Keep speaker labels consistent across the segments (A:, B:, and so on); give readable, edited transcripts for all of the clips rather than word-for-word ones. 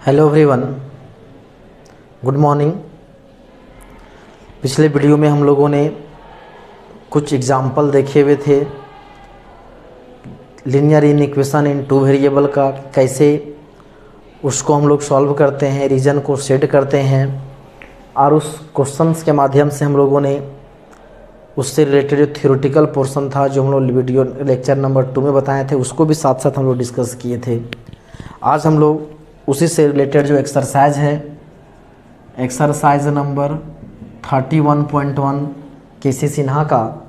A: Hello everyone, good morning. पिछले video में हम लोगों ने कुछ एग्जाम्पल देखे हुए थे linear equation in two variable का, कैसे उसको हम लोग सॉल्व करते हैं, रीजन को सेट करते हैं और उस क्वेश्चंस के माध्यम से हम लोगों ने उससे रिलेटेड जो थ्योरेटिकल पोर्शन था जो हम लोग वीडियो लेक्चर नंबर 2 में बताए थे उसको भी साथ साथ हम लोग डिस्कस किए थे। आज हम लोग उसी से रिलेटेड जो एक्सरसाइज है, एक्सरसाइज नंबर 31.1 केसी सिन्हा का,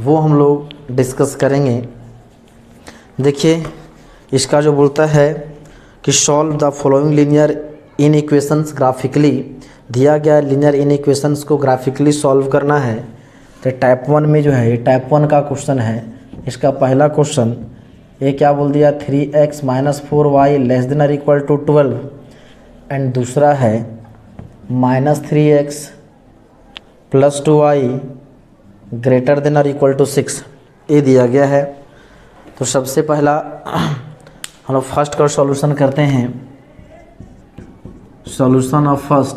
A: वो हम लोग डिस्कस करेंगे। देखिए इसका जो बोलता है कि solve the following linear in equations graphically, दिया गया लीनियर इन इक्वेशंस को ग्राफिकली सॉल्व करना है। तो टाइप 1 में जो है ये टाइप 1 का क्वेश्चन है। इसका पहला क्वेश्चन ये क्या बोल दिया, 3x - 4y लेस देन और इक्वल टू 12 एंड दूसरा है -3x + 2y ग्रेटर देन और इक्वल टू 6, ये दिया गया है। तो सबसे पहला हम लोग फर्स्ट का सॉल्यूशन करते हैं। सॉल्यूशन ऑफ फर्स्ट,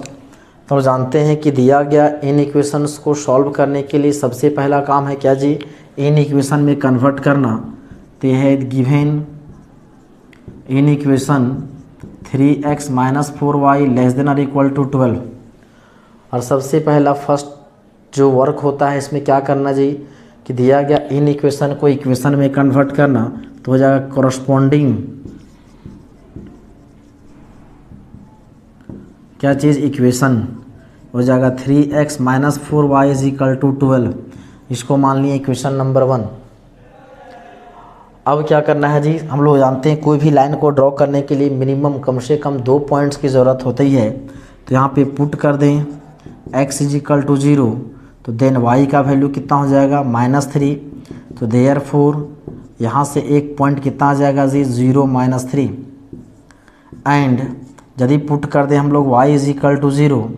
A: तो जानते हैं कि दिया गया इन इक्वेशंस को सॉल्व करने के लिए सबसे पहला काम है क्या जी, इन इक्वेशन में कन्वर्ट करना। तो यह है given in equation 3x - 4y less than और इक्वल टू 12। और सबसे पहला फर्स्ट जो वर्क होता है इसमें क्या करना जी कि दिया गया इन इक्वेशन को इक्वेशन में कन्वर्ट करना। तो हो जाएगा कॉरस्पॉन्डिंग क्या चीज़, इक्वेशन हो जाएगा 3x - 4y = 12। इसको मान लिए इक्वेशन नंबर 1। अब क्या करना है जी, हम लोग जानते हैं कोई भी लाइन को ड्रॉ करने के लिए मिनिमम कम से कम 2 पॉइंट्स की ज़रूरत होती है। तो यहाँ पे पुट कर दें x = 0, तो देन y का वैल्यू कितना हो जाएगा -3। तो देयरफॉर यहाँ से एक पॉइंट कितना आ जाएगा जी 0 - 3। एंड यदि पुट कर दें हम लोग y = 0,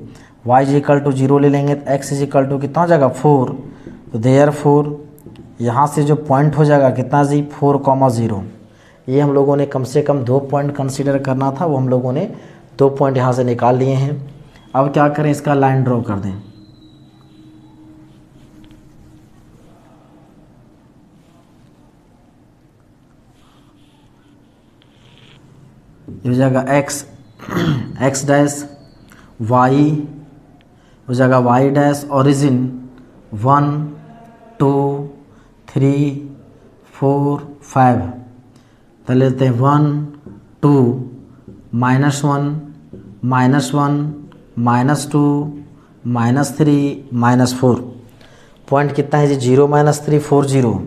A: y = 0 ले लेंगे तो x = कितना हो जाएगा 4। तो देयरफॉर यहाँ से जो पॉइंट हो जाएगा कितना जी 4,0। ये हम लोगों ने कम से कम 2 पॉइंट कंसीडर करना था, वो हम लोगों ने 2 पॉइंट यहाँ से निकाल लिए हैं। अब क्या करें, इसका लाइन ड्रॉ कर दें। ये हो जाएगा x डैश, y हो जाएगा y डैश, ओरिजिन 1 2 3 4 5। तो लेते हैं 1 2 -1 -2 -3 -4। पॉइंट कितना है जी 0 - 3 4 0।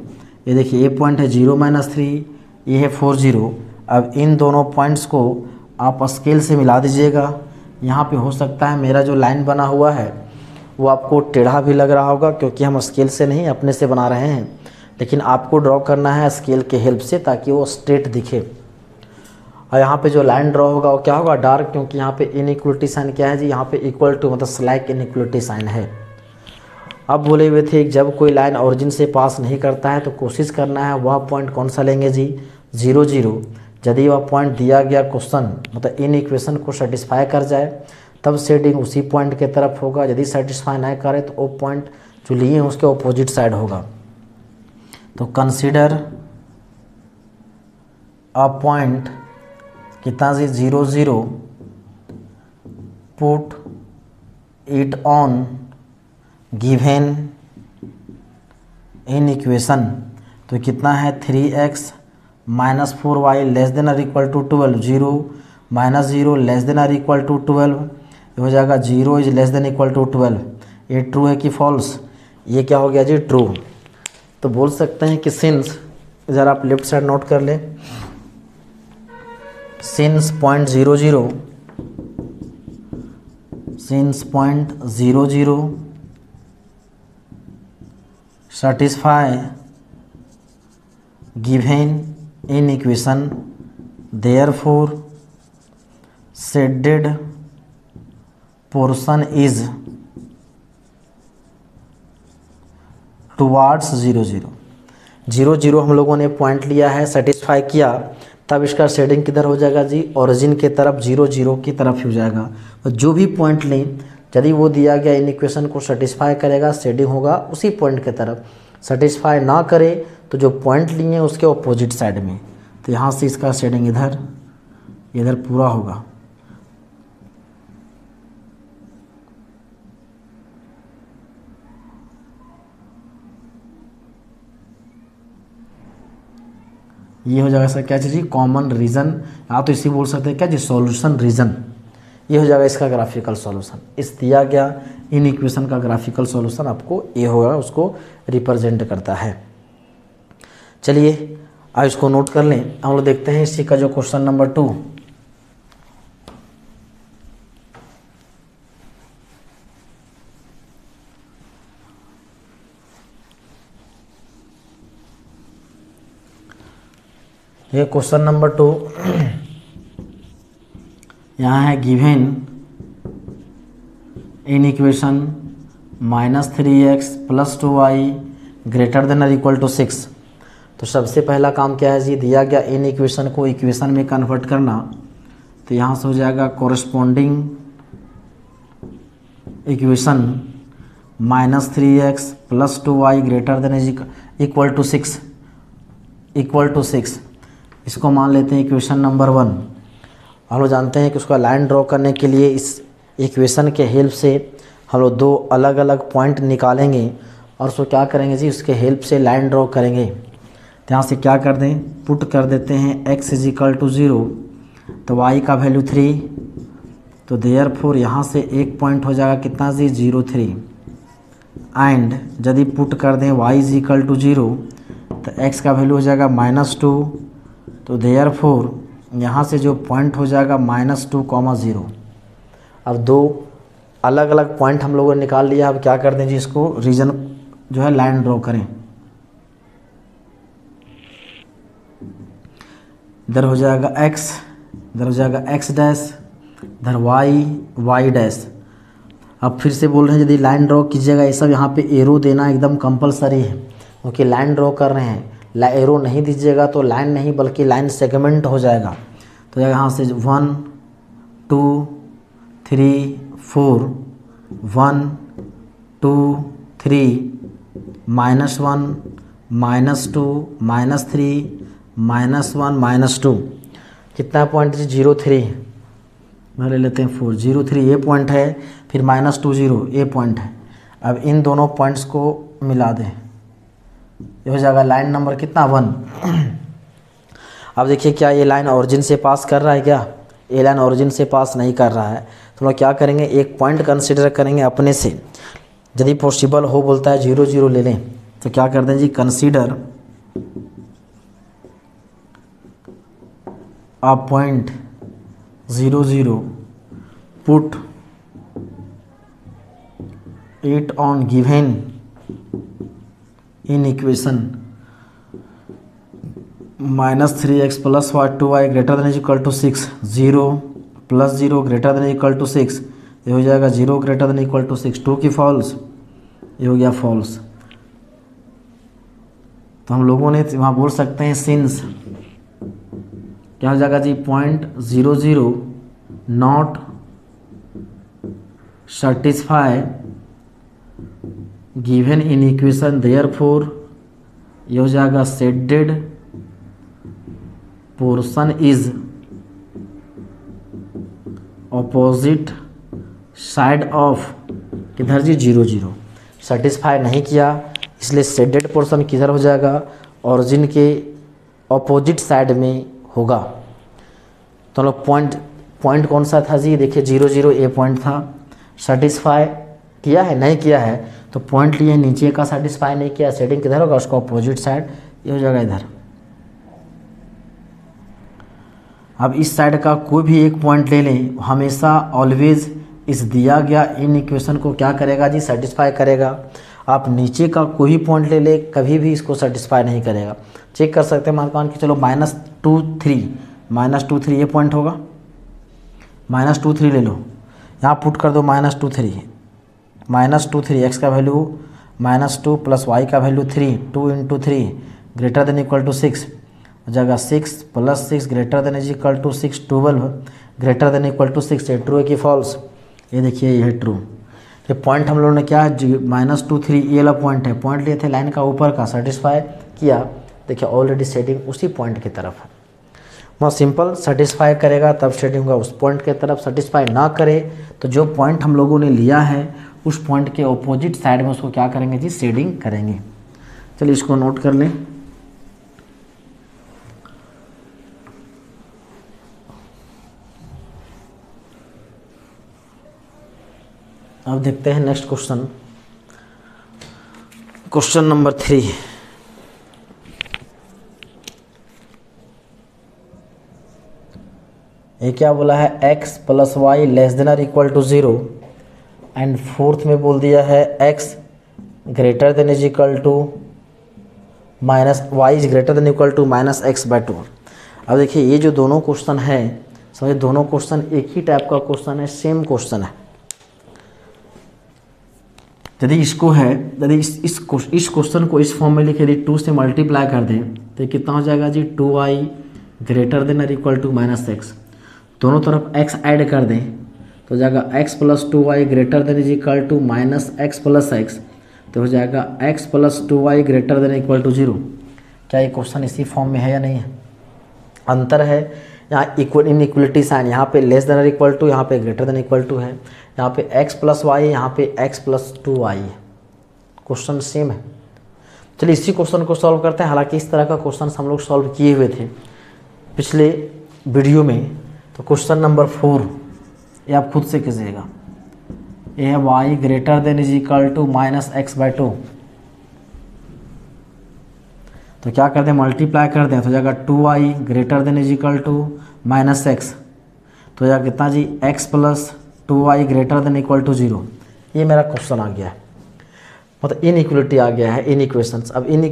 A: ये देखिए ये पॉइंट है 0 - 3, ये है 4 0। अब इन दोनों पॉइंट्स को आप स्केल से मिला दीजिएगा। यहाँ पे हो सकता है मेरा जो लाइन बना हुआ है वो आपको टेढ़ा भी लग रहा होगा, क्योंकि हम स्केल से नहीं अपने से बना रहे हैं, लेकिन आपको ड्रॉ करना है स्केल के हेल्प से ताकि वो स्ट्रेट दिखे। और यहाँ पे जो लाइन ड्रॉ होगा वो क्या होगा डार्क, क्योंकि यहाँ पे इनइक्वलिटी साइन क्या है जी, यहाँ पे इक्वल टू मतलब स्लैक इनइक्वलिटी साइन है। अब बोले हुए थे जब कोई लाइन ओरिजिन से पास नहीं करता है तो कोशिश करना है वह पॉइंट कौन सा लेंगे जी 0 0। यदि वह पॉइंट दिया गया क्वेश्चन मतलब इन इक्वेशन को सेटिस्फाई कर जाए तब शेडिंग उसी पॉइंट के तरफ होगा। यदि सेटिस्फाई नहीं करे तो वो पॉइंट जो लिए हैं उसके अपोजिट साइड होगा। तो कंसीडर अ पॉइंट कितना जी 0 0, put it on given in equation. तो कितना है 3x - 4y लेस देन और इक्वल टू 12, 0 - 0 लेस देन और इक्वल टू 12। ये हो जाएगा 0 is less than equal to 12। ये ट्रू है कि फॉल्स, ये क्या हो गया जी ट्रू। तो बोल सकते हैं कि सिंस, इधर आप लेफ्ट साइड नोट कर लें, since point 0 0, since point 0 0 satisfy given in equation, therefore shaded portion is towards 0 0। 0 0 हम लोगों ने पॉइंट लिया है, सेटिस्फाई किया, तब इसका शेडिंग किधर हो जाएगा जी, ओरिजिन की तरफ, 0 0 की तरफ ही हो जाएगा। तो जो भी पॉइंट लें, यदि वो दिया गया इन इक्वेशन को सेटिस्फाई करेगा, शेडिंग होगा उसी पॉइंट की तरफ। सेटिस्फाई ना करे तो जो पॉइंट लिए हैं उसके ऑपोजिट साइड में, तो यहाँ से इसका शेडिंग इधर इधर पूरा होगा। ये हो जाएगा सर क्या चीज़, कॉमन रीजन, या तो इसी बोल सकते हैं क्या जी, सॉल्यूशन रीजन। ये हो जाएगा इसका ग्राफिकल सॉल्यूशन। इस दिया गया इन इक्वेशन का ग्राफिकल सॉल्यूशन आपको ये होगा, उसको रिप्रेजेंट करता है। चलिए अब इसको नोट कर लें। हम लोग देखते हैं इसी का जो क्वेश्चन नंबर 2। ये क्वेश्चन नंबर 2 यहाँ है given in equation -3x + 2y greater than और इक्वल टू 6। तो सबसे पहला काम क्या है जी, दिया गया इन इक्वेशन को इक्वेशन में कन्वर्ट करना। तो यहाँ से हो जाएगा corresponding equation -3x + 2y greater than equal to 6 इसको मान लेते हैं इक्वेशन नंबर 1। हम लोग जानते हैं कि उसका लाइन ड्रॉ करने के लिए इस इक्वेशन के हेल्प से हम लोग 2 अलग अलग पॉइंट निकालेंगे और उसको क्या करेंगे जी, उसके हेल्प से लाइन ड्रॉ करेंगे। तो यहाँ से क्या कर दें, पुट कर देते हैं x = 0, तो y का वैल्यू 3, तो देयरफॉर यहाँ से एक पॉइंट हो जाएगा कितना जी, 0 3। एंड यदि पुट कर दें y = 0, तो x का वैल्यू हो जाएगा -2, तो देयरफॉर यहाँ से जो पॉइंट हो जाएगा -2, 0। अब 2 अलग अलग पॉइंट हम लोगों ने निकाल लिया। अब क्या कर दें जी, इसको रीजन जो है लाइन ड्रॉ करें। इधर हो जाएगा x, इधर हो जाएगा x डैश, इधर y डैश। अब फिर से बोल रहे हैं यदि लाइन ड्रॉ कीजिएगा, ये सब यहाँ पे एरो देना एकदम कंपलसरी है, क्योंकि लाइन ड्रॉ कर रहे हैं। एरो नहीं दीजिएगा तो लाइन नहीं बल्कि लाइन सेगमेंट हो जाएगा। तो यहाँ से 1 2 3 4 1 2 3 -1 -2 -3 -1 -2 कितना पॉइंट जी, 0 3 मैं ले लेते हैं 4 0 3 ये पॉइंट है, फिर -2 0 ये पॉइंट है। अब इन दोनों पॉइंट्स को मिला दें, ये हो जाएगा लाइन नंबर कितना 1। अब देखिए क्या ये लाइन ओरिजिन से पास कर रहा है क्या, ये लाइन ओरिजिन से पास नहीं कर रहा है। तो हम लोग क्या करेंगे, एक पॉइंट कंसीडर करेंगे अपने से, यदि पॉसिबल हो बोलता है 0 0 ले लें। तो क्या कर दें जी, consider a point 0 0, put it on given in equation -3x + 2y greater than equal to 6, 0 + 0 greater than equal to 6, ये हो जाएगा 0 ग्रेटर देन इक्वल टू 6, 2 की फॉल्स, ये हो गया फॉल्स। तो हम लोगों ने वहाँ बोल सकते हैं सिंस क्या हो जाएगा जी, .00 not satisfy given in equation, therefore ये हो जाएगा shaded portion is opposite side of किधर जी, 0 0। सेटिस्फाई नहीं किया इसलिए शेडेड पोर्शन किधर हो जाएगा, ओरिजिन के ऑपोजिट साइड में होगा। तो लोग पॉइंट कौन सा था जी, देखिए 0 0 ए पॉइंट था। सेटिस्फाई किया है नहीं किया है, तो पॉइंट लिए नीचे का सेटिस्फाई नहीं किया, शेडिंग किधर होगा, उसका ऑपोजिट साइड, ये हो जाएगा इधर। अब इस साइड का कोई भी एक पॉइंट ले लें, हमेशा ऑलवेज इस दिया गया इन इक्वेशन को क्या करेगा जी, सेटिस्फाई करेगा। आप नीचे का कोई भी पॉइंट ले ले, कभी भी इसको सेटिस्फाई नहीं करेगा। चेक कर सकते हैं, मान के चलो -2 3 ये पॉइंट होगा, -2 3 ले लो, यहाँ पुट कर दो -2 3 x का वैल्यू -2 + y का value 3, 2 × 3 greater than equal to 6, हो जाएगा 6 + 6 greater than is equal to 6, 12 greater than equal to 6। ये ट्रू है कि फॉल्स? ये देखिए ये है ट्रू। ये पॉइंट हम लोगों ने क्या -2 3 ये वाला पॉइंट है, पॉइंट लिए थे लाइन का ऊपर का, सेटिस्फाई किया। देखिए ऑलरेडी शेडिंग उसी पॉइंट की तरफ है। बहुत सिंपल, सेटिस्फाई करेगा तब शेडिंग होगा उस पॉइंट की तरफ, सेटिस्फाई ना करे तो जो पॉइंट हम लोगों ने लिया है उस पॉइंट के ऑपोजिट साइड में उसको क्या करेंगे जी, शेडिंग करेंगे। चलिए इसको नोट कर लें। अब देखते हैं नेक्स्ट क्वेश्चन, क्वेश्चन नंबर 3। ये क्या बोला है, x + y <= 0 एंड फोर्थ में बोल दिया है x greater than is equal to minus y is greater than equal to -x/2। अब देखिए ये जो दोनों क्वेश्चन है, समझिए दोनों क्वेश्चन एक ही टाइप का क्वेश्चन है, सेम क्वेश्चन है। यदि इसको है, यदि इस क्वेश्चन को इस फॉर्म में लिखे, यदि 2 से मल्टीप्लाई कर दें तो कितना हो जाएगा जी, 2y greater than or equal to -x। दोनों तरफ x ऐड कर दें तो हो जाएगा x + 2y greater than is equal to -x + x, तो हो जाएगा x + 2y greater than equal to 0। क्या ये क्वेश्चन इसी फॉर्म में है या नहीं है? अंतर है यहाँ इनइक्वलिटी साइन, यहाँ पे लेस देन और इक्वल टू, यहाँ पे ग्रेटर देन इक्वल टू है, यहाँ पे x + y, यहाँ पे x + 2y है। क्वेश्चन सेम है। चलिए इसी क्वेश्चन को सॉल्व करते हैं। हालांकि इस तरह का क्वेश्चन हम लोग सॉल्व किए हुए थे पिछले वीडियो में। तो क्वेश्चन नंबर 4 ये आप खुद से कीजिएगा। ये है y greater than is equal to -x/2। तो क्या करते हैं, मल्टीप्लाई कर दें तो जाएगा 2y greater than is equal to -x, तो जाएगा कितना जी, x + 2y greater than equal to 0। ये मेरा क्वेश्चन आ गया है, मतलब इनइक्वलिटी आ गया है, इन इक्वेशंस। अब इन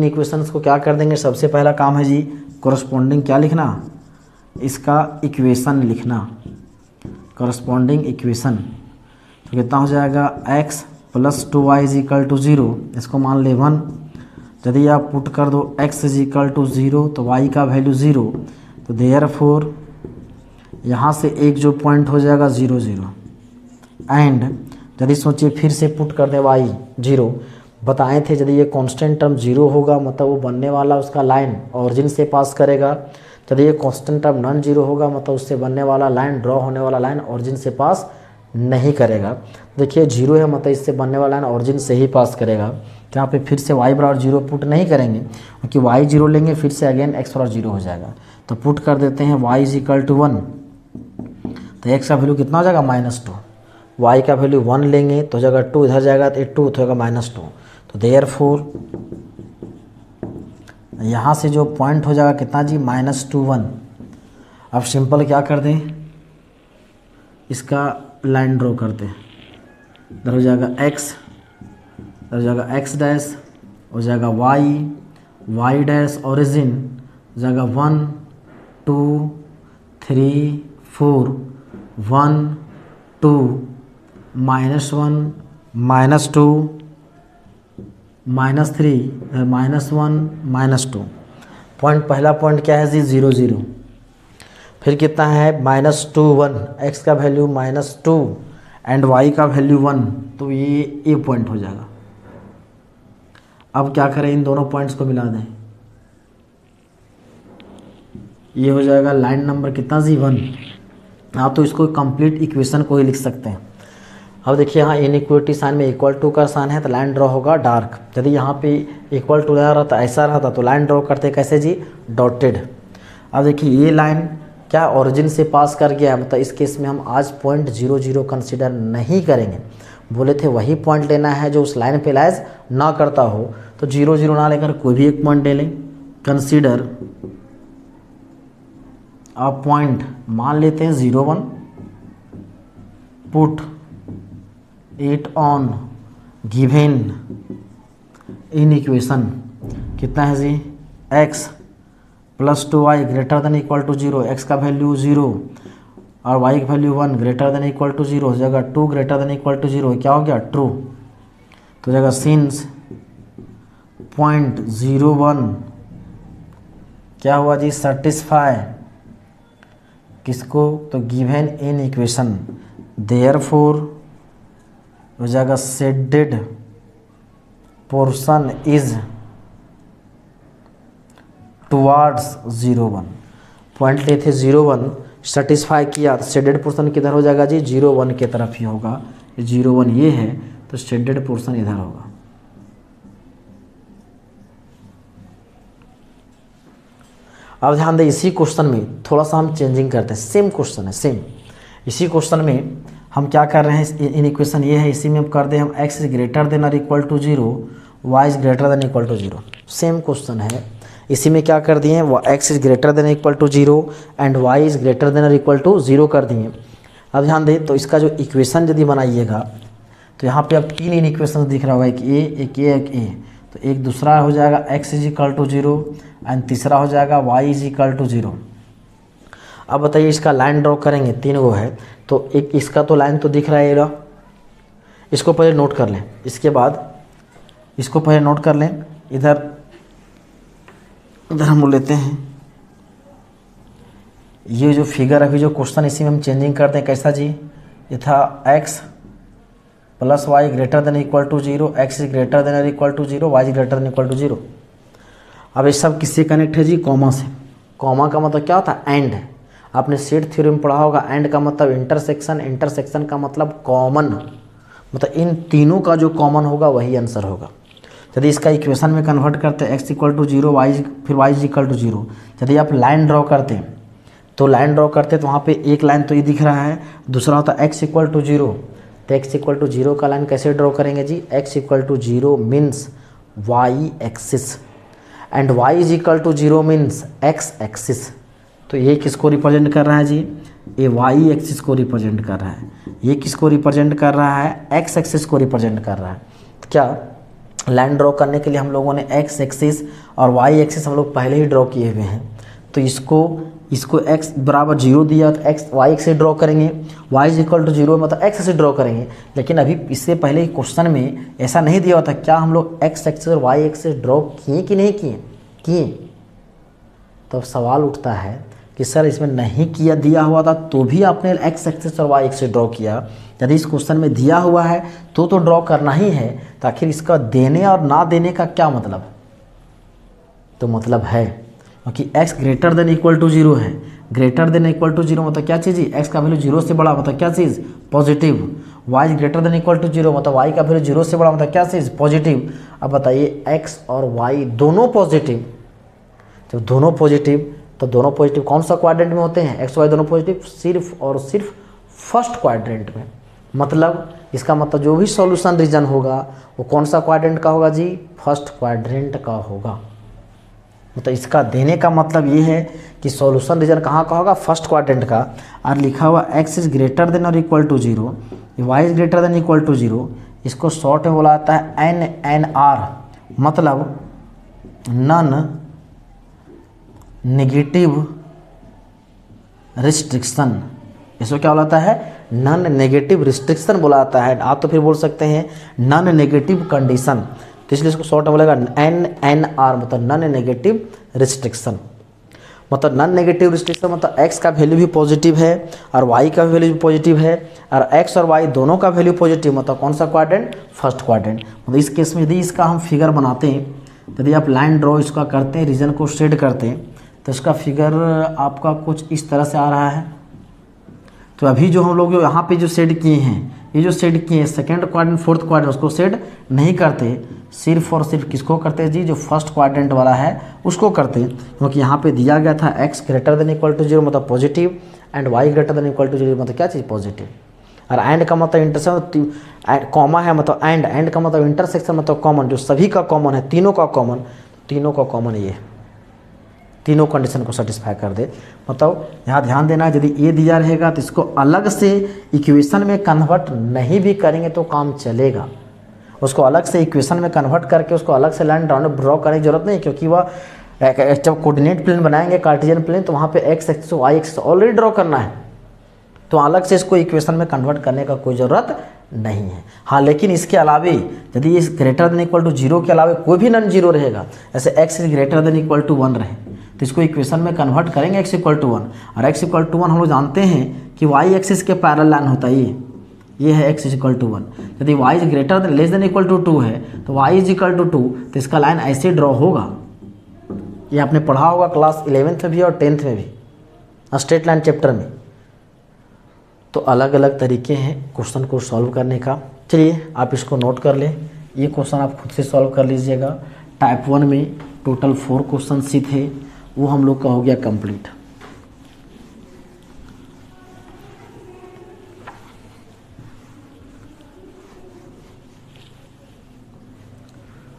A: इक्वेशंस को क्या कर देंगे, सबसे पहला काम है जी कोरस्पोंडिंग क्या लिखना, इसका इक्वेशन लिखना, कोरस्पोंडिंग इक्वेशन। तो कितना हो जाएगा, x + 2y is equal to 0, इसको मान ले 1। यदि आप पुट कर दो x is equal to 0 तो y का वैल्यू 0, तो देयरफॉर यहाँ से एक जो पॉइंट हो जाएगा 0 0। एंड यदि सोचिए फिर से पुट कर दें y 0, बताए थे यदि ये कांस्टेंट टर्म 0 होगा मतलब वो बनने वाला उसका लाइन ऑरिजिन से पास करेगा। यदि ये कांस्टेंट टर्म नॉन जीरो होगा मतलब उससे बनने वाला लाइन, ड्रॉ होने वाला लाइन ऑरिजिन से पास नहीं करेगा। देखिए 0 है मतलब इससे बनने वाला लाइन ऑरिजिन से ही पास करेगा। तो यहाँ पे फिर से y = 0 पुट नहीं करेंगे क्योंकि y 0 लेंगे फिर से अगेन x = 0 हो जाएगा। तो पुट कर देते हैं y = 1, तो x का वैल्यू कितना हो जाएगा, -2। y का वैल्यू 1 लेंगे तो हो जाएगा 2, इधर जाएगा तो 2 तो होगा -2। तो देयरफॉर यहाँ से जो पॉइंट हो जाएगा कितना जी, -2 1। अब सिंपल क्या कर दें, इसका लाइन ड्रॉ करते हैं। इधर हो जाएगा x, इधर हो जाएगा x डैश, हो जाएगा y डैश ऑरिजिन, हो जाएगा 1 2 3 4 1 2 -1 -2 -3 -1 -2। पॉइंट पहला पॉइंट क्या है जी, 0 0। फिर कितना है, -2 1, x का वैल्यू -2 एंड y का वैल्यू 1, तो ये पॉइंट हो जाएगा। अब क्या करें, इन दोनों पॉइंट्स को मिला दें, ये हो जाएगा लाइन नंबर कितना जी, 1। आप तो इसको कंप्लीट इक्वेशन को ही लिख सकते हैं। अब देखिए यहाँ इनइक्वलिटी साइन में =2 का साइन है तो लाइन ड्रॉ होगा डार्क। यदि यहाँ पे =2 लगा रहा था, ऐसा रहा था तो लाइन ड्रॉ करते कैसे जी, डॉटेड। अब देखिए ये लाइन क्या ओरिजिन से पास कर गया है, मतलब इस केस में हम आज पॉइंट 0 0 कंसिडर नहीं करेंगे। बोले थे वही पॉइंट लेना है जो उस लाइन पे लाइज ना करता हो, तो 0 0 ना लेकर कोई भी एक पॉइंट ले लें। कंसिडर अब पॉइंट मान लेते हैं 0 1, put it on given in equation कितना है जी, x + 2y greater than equal to 0, x का वैल्यू 0 और y का value 1 greater than equal to 0 हो जाएगा, 2 greater than equal to 0 क्या हो गया, ट्रू। तो हो जाएगा सिंस पॉइंट 0 1 क्या हुआ जी, सेटिस्फाई किसको, तो गिवन इन इक्वेशन, देयरफॉर हो जाएगा shaded portion is towards 0 1। Point ले थे 0 1, सेटिस्फाई किया तो शेडेड पोर्शन किधर हो जाएगा जी, 0 1 के तरफ ही होगा। 0 1 ये है तो शेडेड पोर्शन इधर होगा। अब ध्यान दें, इसी क्वेश्चन में थोड़ा सा हम चेंजिंग करते हैं, सेम क्वेश्चन है सेम। इसी क्वेश्चन में हम क्या कर रहे हैं, इन इक्वेशन ये है, इसी में हम कर दें हम x इज ग्रेटर देन और equal to 0, y is greater than equal to 0। Same question है, इसी में क्या कर दिए, वो x is greater than equal to 0 and y is greater than और इक्वल टू 0 कर दिए। अब ध्यान दें, तो इसका जो इक्वेशन यदि बनाइएगा तो यहाँ पे अब 3 इन इक्वेशन दिख रहा होगा, एक a एक a एक a, तो एक दूसरा हो जाएगा x is equal to 0 and तीसरा हो जाएगा y इज इक्वल टू 0। अब बताइए इसका लाइन ड्रॉ करेंगे, 3 गो है, तो एक इसका तो लाइन तो दिख रहा है ये, इसको पहले नोट कर लें, इसके बाद इसको पहले नोट कर लें। इधर हम लेते हैं ये जो फिगर, अभी जो क्वेश्चन इसी में हम चेंजिंग करते हैं, कैसा जी, ये था x plus Y greater than equal to 0, x is greater than equal to 0, y is greater than equal to 0। अब ये सब किससे कनेक्ट है जी, कॉमा से। कॉमा का मतलब क्या होता है, एंड। आपने सेट थ्योरी में पढ़ा होगा, एंड का मतलब इंटरसेक्शन, इंटरसेक्शन का मतलब कॉमन, मतलब इन तीनों का जो कॉमन होगा वही आंसर होगा। यदि इसका इक्वेशन में कन्वर्ट करते हैं x इक्वल टू 0, फिर y इज इक्वल टू 0, यदि आप लाइन ड्रॉ करते हैं तो वहाँ पे एक लाइन तो ये दिख रहा है, दूसरा होता है x इक्वल टू 0, तो x इक्वल टू 0 का लाइन कैसे ड्रॉ करेंगे जी, x equal to 0 means y axis and y is equal to 0 means x axis. तो ये किसको रिप्रेजेंट कर रहा है जी, ये y एक्सिस को रिप्रेजेंट कर रहा है, ये किसको रिप्रेजेंट कर रहा है, x एक्सिस को रिप्रेजेंट कर रहा है। तो क्या लाइन ड्रॉ करने के लिए हम लोगों ने x एक्सिस और y एक्सिस हम लोग पहले ही ड्रॉ किए हुए हैं, तो इसको x बराबर 0 दिया तो x y एक्सिस ड्रॉ करेंगे, y इज इक्वल टू 0 मतलब x एक्सिस ड्रॉ करेंगे। लेकिन अभी इससे पहले क्वेश्चन में ऐसा नहीं दिया होता, क्या हम लोग x एक्सिस और y एक्सिस ड्रॉ किए कि नहीं किए। तो अब सवाल उठता है कि सर इसमें नहीं किया, दिया हुआ था तो भी आपने x एक्सिस और y एक्सिस ड्रॉ किया, यदि इस क्वेश्चन में दिया हुआ है तो ड्रॉ करना ही है, तो आखिर इसका देने और ना देने का क्या मतलब, तो मतलब है क्योंकि x greater than equal to 0 है, ग्रेटर देन इक्वल टू 0 मतलब क्या चीज़, x का वैल्यू 0 से बड़ा मतलब क्या चीज़, positive. y greater than equal to 0 मतलब y का वैल्यू 0 से बड़ा मतलब क्या चीज़, पॉजिटिव। अब बताइए x और y दोनों पॉजिटिव, जब दोनों पॉजिटिव तो दोनों पॉजिटिव कौन सा क्वाड्रेंट में होते हैं, x y दोनों पॉजिटिव सिर्फ और सिर्फ फर्स्ट क्वाड्रेंट में। मतलब इसका मतलब जो भी सॉल्यूशन रीजन होगा वो कौन सा क्वाड्रेंट का होगा जी, फर्स्ट क्वाड्रेंट का होगा। मतलब इसका देने का मतलब ये है कि सॉल्यूशन रीजन कहाँ का होगा, फर्स्ट क्वाड्रेंट का। और लिखा हुआ x इज ग्रेटर देन और equal to 0, y is greater than equal to 0, इसको शॉर्ट में बोला जाता है NNR, मतलब नन नेगेटिव रिस्ट्रिक्शन। इसको क्या बोलाता है, नन नेगेटिव रिस्ट्रिक्शन बोला जाता है। आप तो फिर बोल सकते हैं नन नेगेटिव कंडीशन, तो इसलिए इसको शॉर्ट में बोलेगा NNR, मतलब नन नेगेटिव रिस्ट्रिक्शन। मतलब नन नेगेटिव रिस्ट्रिक्शन मतलब x का वैल्यू भी पॉजिटिव है और y का वैल्यू भी पॉजिटिव है, और x और y दोनों का वैल्यू पॉजिटिव, मतलब कौन सा क्वाड्रेंट, फर्स्ट क्वाड्रेंट। मतलब इस केस में यदि इसका हम फिगर बनाते हैं, यदि आप लाइन ड्रॉ इसका करते हैं, रीजन को शेड करते हैं, तो इसका फिगर आपका कुछ इस तरह से आ रहा है। तो अभी जो हम लोग यहाँ पे जो शेड किए हैं, ये जो शेड किए हैं सेकंड क्वाड्रेंट फोर्थ क्वाड्रेंट, उसको शेड नहीं करते, सिर्फ और सिर्फ किसको करते हैं जी, जो फर्स्ट क्वाड्रेंट वाला है उसको करते हैं। क्योंकि यहाँ पे दिया गया था x greater than equal to 0 मतलब positive, and y greater than equal to 0 मतलब क्या चीज़, पॉजिटिव। और एंड का मतलब इंटरसेक्शन, कॉमा है मतलब एंड का मतलब इंटरसेक्शन मतलब कॉमन, जो सभी का कॉमन है, तीनों का कॉमन ये तीनों कंडीशन को सेटिस्फाई कर दे। मतलब यहाँ ध्यान देना, यदि ये दिया रहेगा तो इसको अलग से इक्वेशन में कन्वर्ट नहीं भी करेंगे तो काम चलेगा। उसको अलग से इक्वेशन में कन्वर्ट करके उसको अलग से लाइन ड्रॉ करने की जरूरत नहीं, क्योंकि वह जब कोऑर्डिनेट प्लेन बनाएंगे कार्टेशियन प्लेन, तो वहाँ पे x axis y axis already draw करना है, तो अलग से इसको इक्वेशन में कन्वर्ट करने का कोई ज़रूरत नहीं है। हाँ, लेकिन इसके अलावे यदि इस ग्रेटर देन इक्वल टू 0 के अलावे कोई भी नॉन जीरो रहेगा, ऐसे x is greater than equal to 1 रहे, तो इसको इक्वेशन में कन्वर्ट करेंगे x इक्वल टू 1, और x इक्वल टू 1 हम लोग जानते हैं कि y एक्सिस के पैरेलल लाइन होता है ये है x इक्वल टू 1। यदि y is greater than less than equal to 2 है तो y इज इक्वल टू 2, तो इसका लाइन ऐसे ड्रॉ होगा। ये आपने पढ़ा होगा क्लास 11th में भी और 10th में भी, स्ट्रेट लाइन चैप्टर में। तो अलग अलग तरीके हैं क्वेश्चन को सॉल्व करने का। चलिए आप इसको नोट कर लें, ये क्वेश्चन आप खुद से सॉल्व कर लीजिएगा। टाइप 1 में टोटल 4 क्वेश्चन ही थे, वो हम लोग का हो गया कंप्लीट।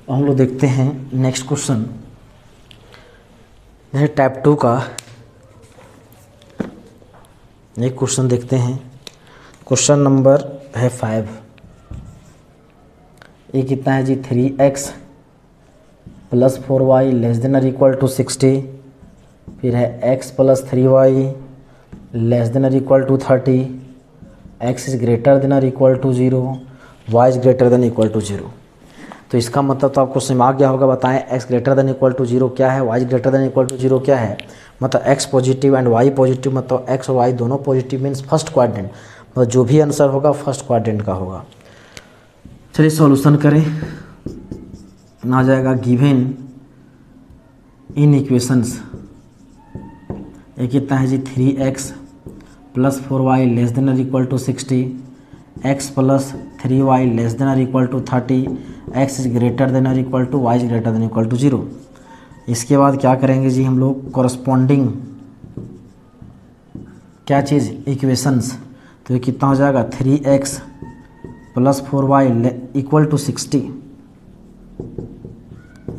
A: हम लोग देखते हैं नेक्स्ट क्वेश्चन, यह टाइप 2 का एक क्वेश्चन देखते हैं। क्वेश्चन नंबर है 5। ये कितना है जी, 3x plus 4y less than और इक्वल टू 60। फिर है x plus 3y less than और equal to 30, x is greater than और equal to 0, y is greater than equal to 0। तो इसका मतलब तो आपको समझ आ गया होगा। बताएं x greater than equal to 0 क्या है, y greater than equal to 0 क्या है। मतलब x positive and y positive, मतलब x और y दोनों पॉजिटिव मीन्स फर्स्ट क्वाड्रेंट, मतलब जो भी आंसर होगा फर्स्ट क्वाड्रेंट का होगा। चलिए सॉल्यूशन करें। आ जाएगा गिवन इन इक्वेशंस, ये कितना है जी, 3x plus 4y less than और equal to 60, x plus 3y less than और equal to 30, x is greater than और equal to y is greater than equal to 0। इसके बाद क्या करेंगे जी हम लोग, कॉरस्पॉन्डिंग क्या चीज़, इक्वेशंस। तो ये कितना हो जाएगा, 3x plus 4y equal to 60,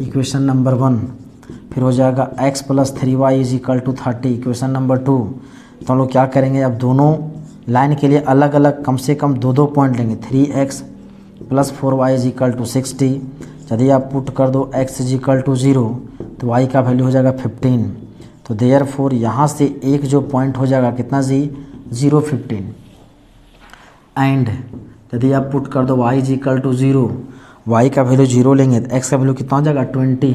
A: equation number 1। फिर हो जाएगा x plus 3y is equal to 30, equation number 2। तो हम लोग क्या करेंगे, अब दोनों लाइन के लिए अलग अलग कम से कम 2 पॉइंट लेंगे। 3x plus 4y is equal to 60, यदि आप पुट कर दो x इज इक्वल टू 0 तो y का वैल्यू हो जाएगा 15। तो देयरफॉर यहाँ से एक जो पॉइंट हो जाएगा कितना जी, 0, 15। एंड यदि आप पुट कर दो y is equal to 0, y का वैल्यू 0 लेंगे तो x का वैल्यू कितना हो जाएगा, 20।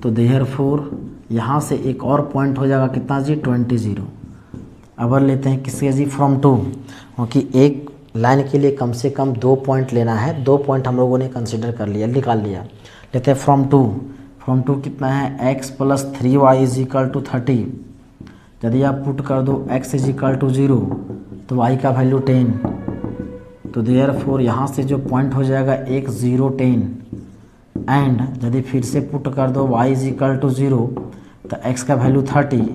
A: तो देयरफॉर यहाँ से एक और पॉइंट हो जाएगा कितना जी, 20। अब लेते हैं किसके जी, फ्रॉम 2, क्योंकि एक लाइन के लिए कम से कम 2 पॉइंट लेना है। 2 पॉइंट हम लोगों ने कंसिडर कर लिया, निकाल लिया। लेते हैं फ्रॉम 2। फ्रॉम 2 कितना है, x plus 3y is equal to 30। यदि आप पुट कर दो x इज इक्वल टू 0 तो y का वैल्यू 10। तो देयरफॉर यहाँ से जो पॉइंट हो जाएगा एक 0, 10। एंड यदि फिर से पुट कर दो y इज इक्वल टू 0 तो x का वैल्यू 30।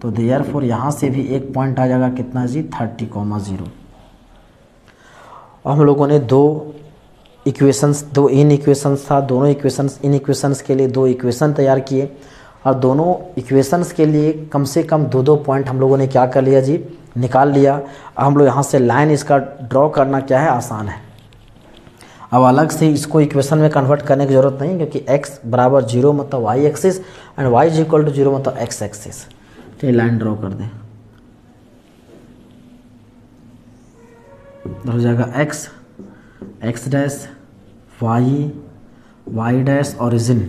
A: तो देयरफॉर यहाँ से भी एक पॉइंट आ जाएगा कितना जी, 30,0। और हम लोगों ने 2 इक्वेशंस, 2 इन इक्वेशंस था, दोनों इक्वेशंस, इन इक्वेशंस के लिए 2 इक्वेशन तैयार किए, और दोनों इक्वेशंस के लिए कम से कम 2 पॉइंट हम लोगों ने क्या कर लिया जी, निकाल लिया। अब हम लोग यहाँ से लाइन इसका ड्रॉ करना क्या है, आसान है। अब अलग से इसको इक्वेशन में कन्वर्ट करने की ज़रूरत नहीं, क्योंकि x बराबर 0 मतलब y axis and y is equal to 0 मतलब x एक्सिस। चलिए लाइन ड्रॉ कर दें। हो जाएगा x dash, y dash, origin.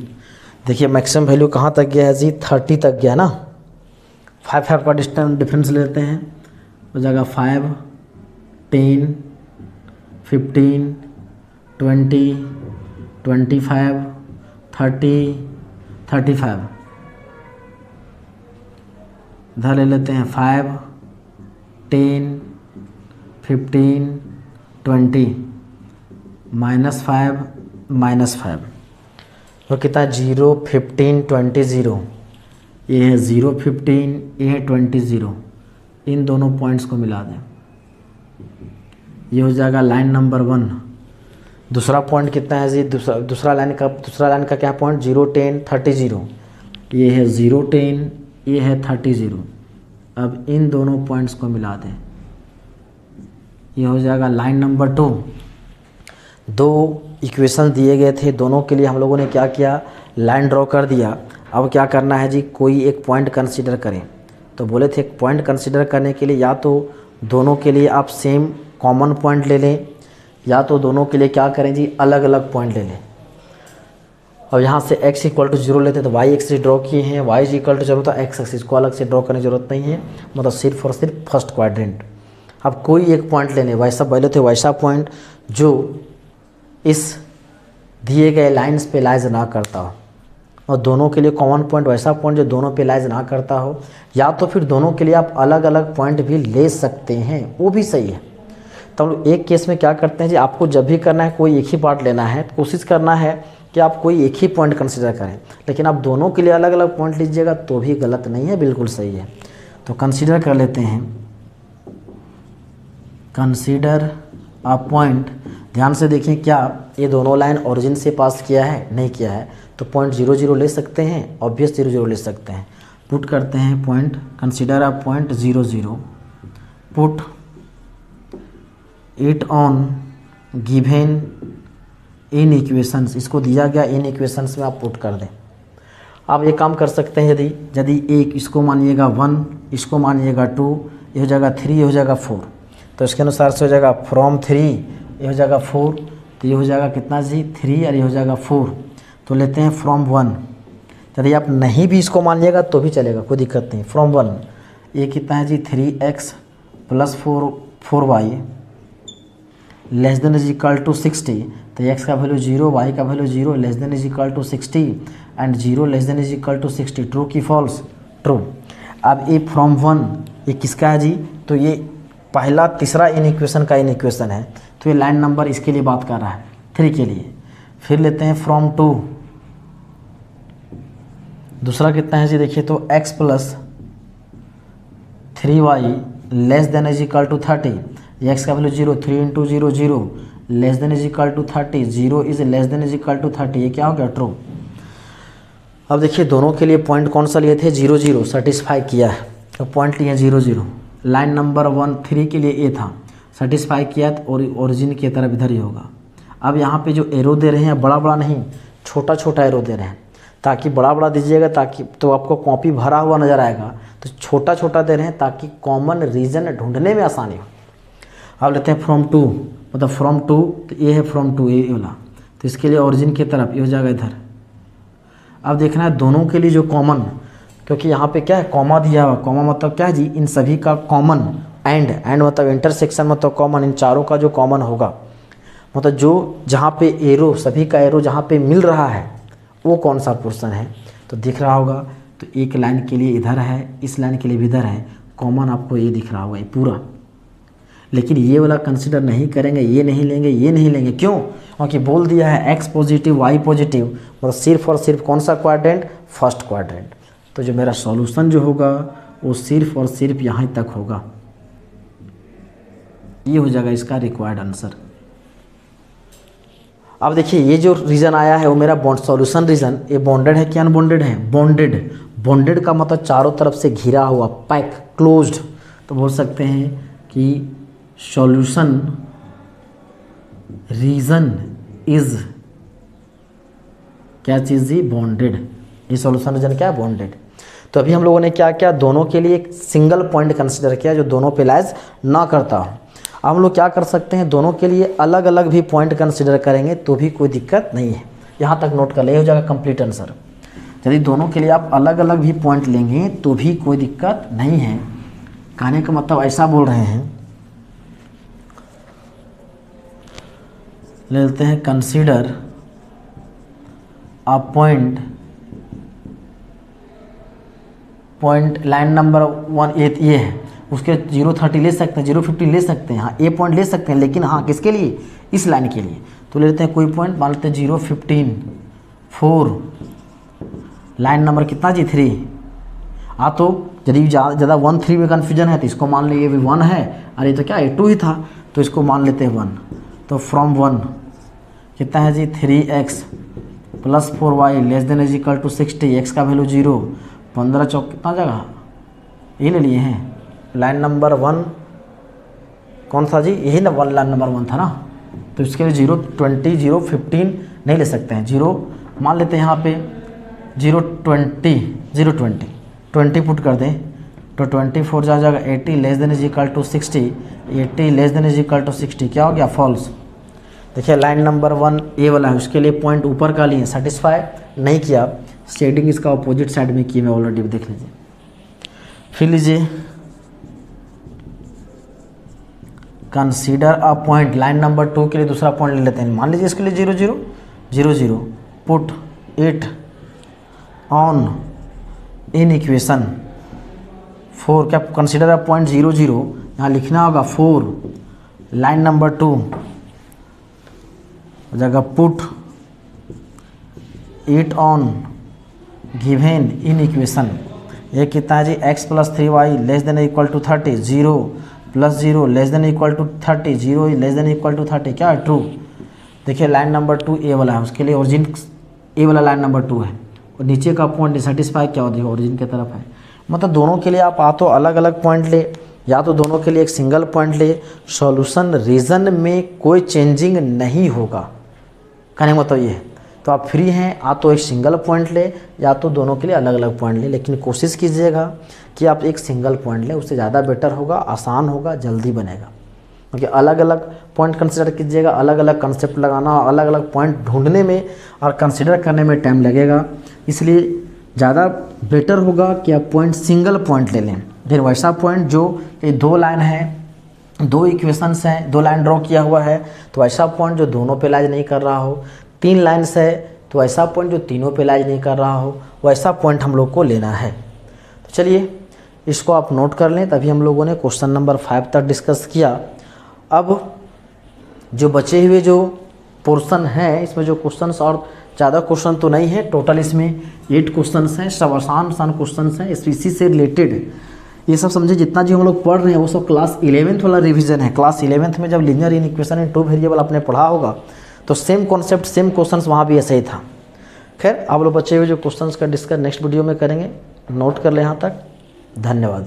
A: देखिए मैक्सिमम वैल्यू कहाँ तक गया है जी, 30 तक गया ना। 5 का डिफरेंस लेते हैं, हो जाएगा 5, 10, 15, 20, 25, 30, 35। इधर ले लेते हैं 5, 10, 15, 20, -5, -5। और कितना, 0, 15, 20, 0। ये है 0, 15, ये है 20, 0। इन दोनों पॉइंट्स को मिला दें, ये हो जाएगा लाइन नंबर 1। दूसरा पॉइंट कितना है जी, दूसरा लाइन का क्या पॉइंट, 0, 10, 30, 0। ये है 0, 10, ये है 30, 0। अब इन दोनों पॉइंट्स को मिला दें, ये हो जाएगा लाइन नंबर 2। 2 इक्वेशन दिए गए थे, दोनों के लिए हम लोगों ने क्या किया, लाइन ड्रॉ कर दिया। अब क्या करना है जी, कोई एक पॉइंट कंसीडर करें। तो बोले थे एक पॉइंट कंसीडर करने के लिए या तो दोनों के लिए आप सेम कॉमन पॉइंट ले लें, या तो दोनों के लिए क्या करें जी, अलग अलग पॉइंट ले लें। और यहाँ से x इक्वल टू 0 लेते हैं तो y एक्सिस ड्रॉ किए हैं, y इक्वल टू 0 तो x एक्सिस को अलग से ड्रॉ करने की जरूरत नहीं है, मतलब सिर्फ और सिर्फ फर्स्ट क्वाड्रेंट। अब कोई एक पॉइंट लेने, वैसा पहले तो वैसा पॉइंट जो इस दिए गए लाइंस पे लाइज ना करता हो, और दोनों के लिए कॉमन पॉइंट वैसा पॉइंट जो दोनों पे लाइज ना करता हो, या तो फिर दोनों के लिए आप अलग अलग पॉइंट भी ले सकते हैं, वो भी सही है। तो हम लोग एक केस में क्या करते हैं जी, आपको जब भी करना है कोई एक ही पार्ट लेना है, कोशिश करना है कि आप कोई एक ही पॉइंट कंसिडर करें, लेकिन आप दोनों के लिए अलग अलग पॉइंट लीजिएगा तो भी गलत नहीं है, बिल्कुल सही है। तो कंसिडर कर लेते हैं, कंसिडर अ पॉइंट। ध्यान से देखें, क्या ये दोनों लाइन ओरिजिन से पास किया है? नहीं किया है, तो पॉइंट 0 0 ले सकते हैं, ऑब्वियस 0 0 ले सकते हैं। पुट करते हैं point, consider a point 0 0, put it on given in equations. इसको दिया गया इन इक्वेशंस में आप पुट कर दें। आप ये काम कर सकते हैं, यदि एक इसको मानिएगा 1, इसको मानिएगा 2, ये हो जाएगा 3, ये हो जाएगा 4, तो इसके अनुसार से हो जाएगा फ्रॉम 3, ये हो जाएगा 4, तो ये हो जाएगा कितना जी 3, और ये हो जाएगा 4। तो लेते हैं फ्रॉम 1। यदि आप नहीं भी इसको मानिएगा तो भी चलेगा, कोई दिक्कत नहीं। फ्रॉम 1 ये कितना है जी 3x plus 4y less than is equal to 60। तो x का वैल्यू 0, y का value 0, less than is equal to 60 and 0 less than is equal to 60। True की फॉल्स? ट्रू। अब ये फ्रॉम 1 ये किसका है जी? तो ये पहला तीसरा इन इक्वेशन का इन इक्वेशन है, तो ये लाइन नंबर इसके लिए बात कर रहा है, 3 के लिए। फिर लेते हैं फ्रॉम 2, दूसरा कितना है जी देखिए, तो x plus 3y less than is equal to 30। x का value 0, 3 into 0 0 less than is equal to 30, 0 is less than is equal to 30। ये क्या हो गया? ट्रू। अब देखिए दोनों के लिए पॉइंट कौन सा लिए थे? 0 0 सेटिस्फाई किया है, तो पॉइंट लिए 0 0। लाइन नंबर 1 3 के लिए ए था, सेटिस्फाई किया और ओरिजिन की तरफ इधर ही होगा। अब यहाँ पे जो एरो दे रहे हैं, बड़ा बड़ा नहीं छोटा छोटा एरो दे रहे हैं, ताकि बड़ा बड़ा दीजिएगा ताकि तो आपको कॉपी भरा हुआ नज़र आएगा, तो छोटा छोटा दे रहे हैं ताकि कॉमन रीजन ढूंढने में आसानी हो। अब लेते हैं फ्रॉम 2, मतलब फ्रॉम 2, तो ये है फ्रॉम 2 ये वाला, तो इसके लिए ओरिजिन की तरफ ये हो जाएगा इधर। अब देखना है दोनों के लिए जो कॉमन, क्योंकि यहाँ पे क्या है कॉमा दिया हुआ, कॉमा मतलब क्या है जी, इन सभी का कॉमन, एंड मतलब इंटरसेक्शन मतलब कॉमन, इन चारों का जो कॉमन होगा, मतलब जो जहाँ पे एरो सभी का एरो जहाँ पे मिल रहा है वो कौन सा पोर्शन है, तो दिख रहा होगा। तो एक लाइन के लिए इधर है, इस लाइन के लिए भी इधर है, कॉमन आपको ये दिख रहा होगा ये पूरा। लेकिन ये वाला कंसिडर नहीं करेंगे, ये नहीं लेंगे, ये नहीं लेंगे, क्यों? क्योंकि बोल दिया है x पॉजिटिव y पॉजिटिव, मतलब सिर्फ और सिर्फ कौन सा क्वाड्रेंट? First quadrant. तो जो मेरा सॉल्यूशन जो होगा वो सिर्फ और सिर्फ यहाँ तक होगा, ये हो जाएगा इसका रिक्वायर्ड आंसर। अब देखिए ये जो रीजन आया है वो मेरा बॉन्ड सॉल्यूशन रीजन, ये बॉन्डेड है कि अनबॉन्डेड है? बॉन्डेड। बॉन्डेड का मतलब चारों तरफ से घिरा हुआ, पैक, क्लोज्ड। तो बोल सकते हैं कि सॉल्यूशन रीजन इज क्या चीज़ जी? बॉन्डेड। ये सॉल्यूशन रीजन क्या है? बॉन्डेड। तो अभी हम लोगों ने क्या किया, दोनों के लिए एक सिंगल पॉइंट कंसिडर किया जो दोनों पे लाइज ना करता हो। अब हम लोग क्या कर सकते हैं, दोनों के लिए अलग अलग भी पॉइंट कंसिडर करेंगे तो भी कोई दिक्कत नहीं है। यहाँ तक नोट कर ले, हो जाएगा कंप्लीट आंसर। यदि दोनों के लिए आप अलग अलग भी पॉइंट लेंगे तो भी कोई दिक्कत नहीं है। कहने का मतलब ऐसा बोल रहे हैं, ले लेते हैं consider a point line number 1 ये है, उसके 030 ले सकते हैं, 050 ले सकते हैं, हाँ ए पॉइंट ले सकते हैं, लेकिन हाँ किसके लिए? इस लाइन के लिए। तो ले लेते हैं कोई पॉइंट, मान लेते हैं 015 4 लाइन नंबर कितना जी 3। हाँ तो यदि ज़्यादा 1 3 में कन्फ्यूजन है तो इसको मान लीजिए भी 1 है, अरे तो क्या ये 2 ही था, तो इसको मान लेते हैं 1। तो फ्रॉम 1 कितना है जी 3x plus 4y less than is equal to 60, x का वैल्यू 0, 15 चौक कितना जगह ये ले लिए हैं। लाइन नंबर 1 कौन सा जी? यही ना लाइन नंबर 1 था ना, तो इसके लिए 020 015 नहीं ले सकते हैं, 0 मान लेते हैं यहाँ पे 020 20 पुट कर दें तो 24 जा जाएगा 80 less than is equal to 60, 80 less than is equal to 60 क्या हो गया? फॉल्स। देखिए लाइन नंबर 1 ए वाला है, उसके लिए पॉइंट ऊपर का लिए सेटिस्फाई, नहीं किया, शेडिंग इसका अपोजिट साइड में की मैं ऑलरेडी, देख लीजिए। फिर लीजिए consider a point, line number 2 के लिए दूसरा पॉइंट ले लेते हैं। मान लीजिए इसके लिए 0 0 0 0, put it on in equation 4। क्या कंसीडर अ पॉइंट 0 0, यहाँ लिखना होगा 4, लाइन नंबर 2 जगह put it on given in equation. ये कितना है जी, x + 3y less than equal to 30, 0 + 0 less than equal to 30, 0 less than equal to 30, क्या है, ट्रू। देखिए लाइन नंबर 2 ए वाला है, उसके लिए ओरिजिन ए वाला लाइन नंबर 2 है, और नीचे का पॉइंट डिससेटिस्फाई क्या हो, देखिए ओरिजिन की तरफ है। मतलब दोनों के लिए आप तो अलग अलग पॉइंट ले, या तो दोनों के लिए एक सिंगल पॉइंट ले, सॉल्यूशन रीजन में कोई चेंजिंग नहीं होगा, कहने का मतलब ये है। तो आप फ्री हैं, तो एक सिंगल पॉइंट ले, या तो दोनों के लिए अलग अलग पॉइंट ले, लेकिन कोशिश कीजिएगा कि आप एक सिंगल पॉइंट लें, उससे ज़्यादा बेटर होगा, आसान होगा, जल्दी बनेगा। क्योंकि अलग अलग पॉइंट कंसिडर कीजिएगा, अलग अलग कंसेप्ट लगाना, अलग अलग पॉइंट ढूंढने में और कंसिडर करने में टाइम लगेगा, इसलिए ज़्यादा बेटर होगा कि आप पॉइंट सिंगल पॉइंट ले लें। फिर वैसा पॉइंट जो ये 2 लाइन है, 2 इक्वेशंस हैं, 2 लाइन ड्रॉ किया हुआ है, तो ऐसा पॉइंट जो दोनों पे लाइज नहीं कर रहा हो, 3 लाइन्स है तो ऐसा पॉइंट जो तीनों पे लाइज नहीं कर रहा हो, वैसा पॉइंट हम लोग को लेना है। तो चलिए इसको आप नोट कर लें। तभी हम लोगों ने क्वेश्चन नंबर 5 तक डिस्कस किया। अब जो बचे हुए जो पोर्शन है, इसमें जो क्वेश्चंस और ज़्यादा क्वेश्चन तो नहीं है, टोटल इसमें 8 क्वेश्चंस हैं, सब आसान क्वेश्चंस हैं, इसी से रिलेटेड ये सब समझे। जितना जो हम लोग पढ़ रहे हैं वो सब क्लास 11th वाला रिवीजन है। क्लास 11th में जब लीनियर इक्वेशन इन 2 वेरिएबल आपने पढ़ा होगा तो सेम कॉन्सेप्ट, सेम क्वेश्चंस वहाँ भी ऐसे ही था। खैर आप लोग बचे हुए जो क्वेश्चंस का डिस्कस नेक्स्ट वीडियो में करेंगे, नोट कर ले यहाँ तक। धन्यवाद।